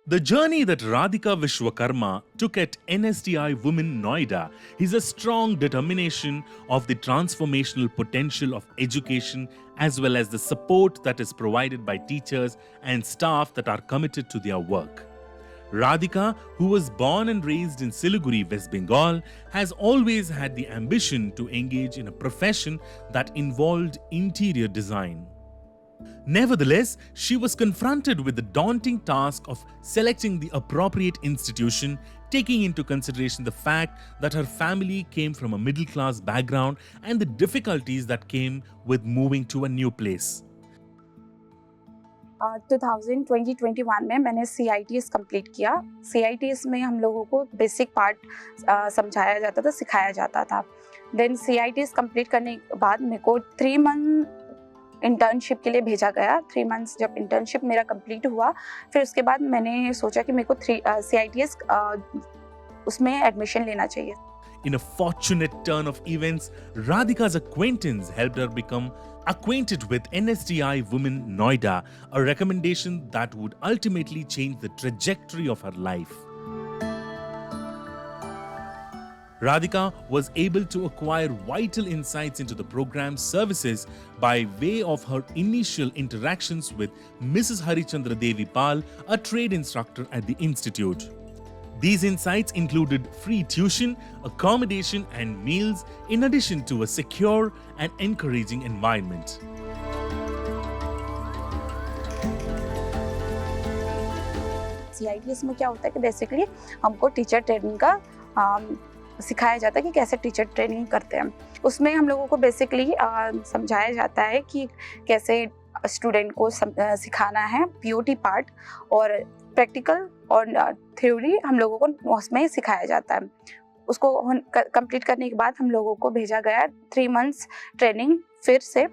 The journey that Radhika Vishwakarma took at NSTI Women Noida is a strong determination of the transformational potential of education as well as the support that is provided by teachers and staff that are committed to their work. Radhika, who was born and raised in Siliguri, West Bengal, has always had the ambition to engage in a profession that involved interior design. Nevertheless, she was confronted with the daunting task of selecting the appropriate institution, taking into consideration the fact that her family came from a middle-class background and the difficulties that came with moving to a new place. 2021 में मैंने CITS complete किया। CITS में हम लोगों को basic part समझाया जाता था, सिखाया जाता था। देन CITS कंप्लीट करने के बाद मेरे को 3 मंथ इंटर्नशिप के लिए भेजा गया। 3 मंथ्स जब इंटर्नशिप मेरा कंप्लीट हुआ, फिर उसके बाद मैंने सोचा कि मेरे को CITS उसमें एडमिशन लेना चाहिए। In a fortunate turn of events, Radhika's acquaintance helped her become acquainted with NSTI Women Noida, a recommendation that would ultimately change the trajectory of her life. Radhika was able to acquire vital insights into the program's services by way of her initial interactions with Mrs. Harichandra Devi Pal, a trade instructor at the institute. These insights included free tuition, accommodation, and meals, in addition to a secure and encouraging environment. CITS में क्या होता है कि basically हमको teacher training का सिखाया जाता है कि कैसे टीचर ट्रेनिंग करते हैं। उसमें हम लोगों को बेसिकली समझाया जाता है कि कैसे स्टूडेंट को सिखाना है POT पार्ट, और प्रैक्टिकल और थ्योरी हम लोगों को उसमें सिखाया जाता है। उसको कंप्लीट करने के बाद हम लोगों को भेजा गया 3 मंथ्स ट्रेनिंग। फिर से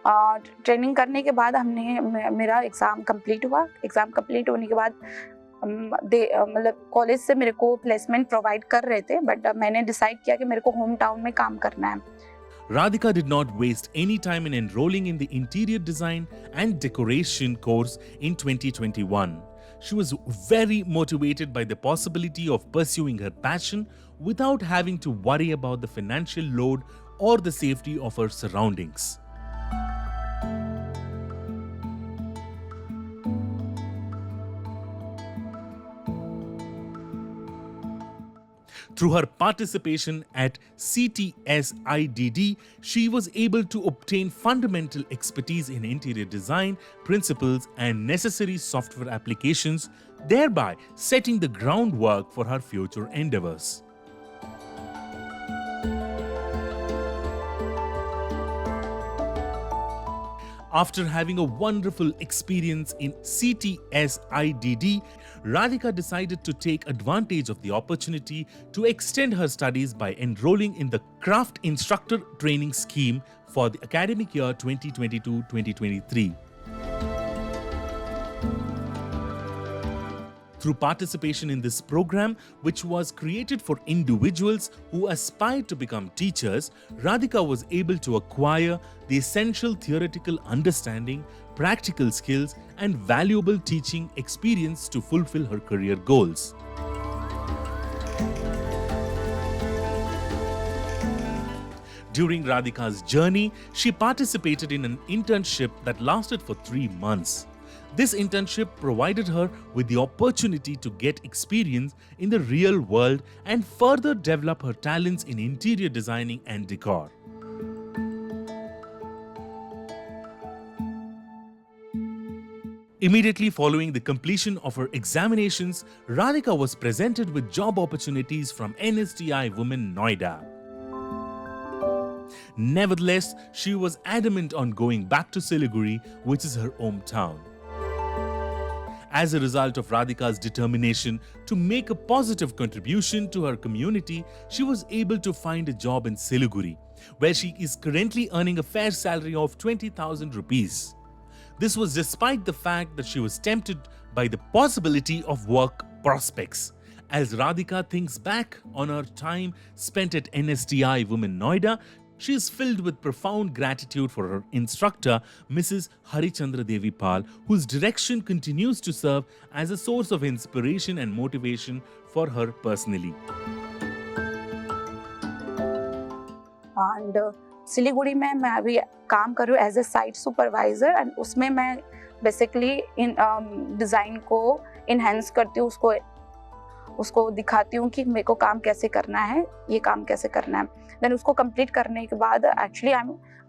ट्रेनिंग करने के बाद मेरा एग्ज़ाम कंप्लीट हुआ। एग्ज़ाम कंप्लीट होने के बाद मतलब कॉलेज से मेरे को प्लेसमेंट प्रोवाइड कर रहे थे, बट मैंने डिसाइड किया कि मेरे को होम टाउन में काम करना है। Radhika did not waste any time in enrolling in the interior design and decoration course in 2021. She was very motivated by the possibility of pursuing her passion without having to worry about the financial load or the safety of her surroundings. Through her participation at CTS-IDD, she was able to obtain fundamental expertise in interior design, principles, and necessary software applications, thereby setting the groundwork for her future endeavors. After having a wonderful experience in CTS-IDD, Radhika decided to take advantage of the opportunity to extend her studies by enrolling in the Craft Instructor Training Scheme for the academic year 2022-2023. Through participation in this program, which was created for individuals who aspired to become teachers, Radhika was able to acquire the essential theoretical understanding, practical skills, and valuable teaching experience to fulfill her career goals. During Radhika's journey, she participated in an internship that lasted for 3 months. This internship provided her with the opportunity to get experience in the real world and further develop her talents in interior designing and decor. Immediately following the completion of her examinations, Radhika was presented with job opportunities from NSTI Women Noida. Nevertheless, she was adamant on going back to Siliguri, which is her hometown. As a result of Radhika's determination to make a positive contribution to her community, she was able to find a job in Siliguri, where she is currently earning a fair salary of 20,000 rupees. This was despite the fact that she was tempted by the possibility of work prospects. As Radhika thinks back on her time spent at NSTI Women Noida, She is filled with profound gratitude for her instructor, Mrs. Harichandra Devi Pal, whose direction continues to serve as a source of inspiration and motivation for her personally. And Siliguri में मैं अभी काम कर रही हूँ as a site supervisor and उसमें मैं basically इन डिज़ाइन को इन्हेंस करती हूँ, उसको दिखाती हूँ कि मेरे को काम कैसे करना है, ये काम कैसे करना है। देन उसको कंप्लीट करने के बाद एक्चुअली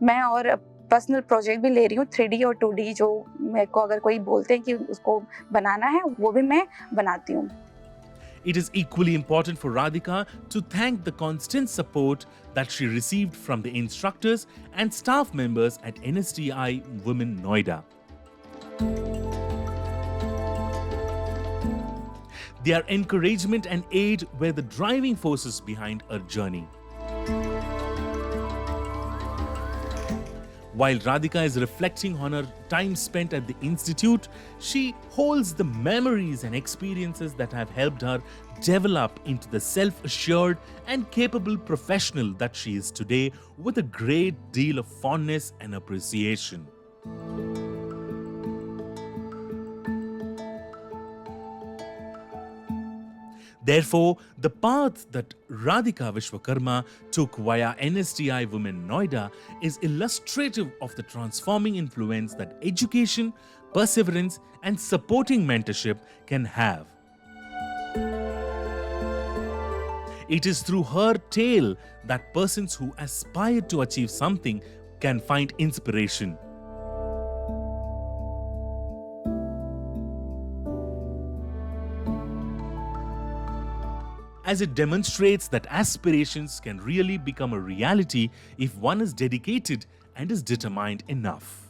मैं और पर्सनल प्रोजेक्ट भी ले रही हूँ 3D और 2D, जो मेरे को अगर कोई बोलते हैं कि उसको बनाना है वो भी मैं बनाती हूँ। It is equally important for Radhika to thank the constant support that she received from the instructors and staff members at NSTI Women Noida. Their encouragement and aid were the driving forces behind her journey. While Radhika is reflecting on her time spent at the institute, she holds the memories and experiences that have helped her develop into the self-assured and capable professional that she is today, with a great deal of fondness and appreciation. Therefore, the path that Radhika Vishwakarma took via NSTI Women Noida is illustrative of the transforming influence that education, perseverance, and supporting mentorship can have. It is through her tale that persons who aspire to achieve something can find inspiration. As it demonstrates that aspirations can really become a reality if one is dedicated and is determined enough.